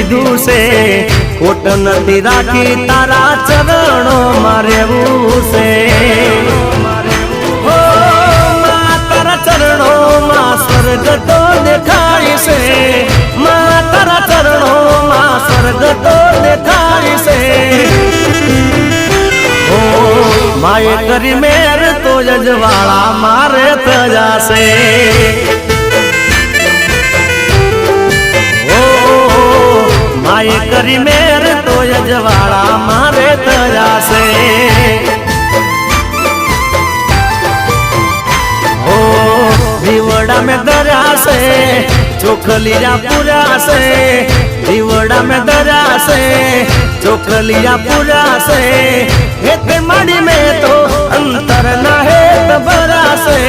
દીધુं છે ખોટ નથી રાખી તારા ચરણો માં રહેવું છે ઓ માં તારા ચરણો માં સ્વર્ગ તો દેખાય છે માં તારા ચરણો માં સ્વર્ગ તો દેખાય છે ઓ માએ કરી મેર તો જજવાળા મારે તજાશે માએ કરી મેર તો જજવાળા મારે તજાશે ઓ દીવડા में दरासे चोखलिया पूरा से દીવડા में दरासे चोखलिया पूरा से हे माड़ी में तो अंतर ना है तबरा से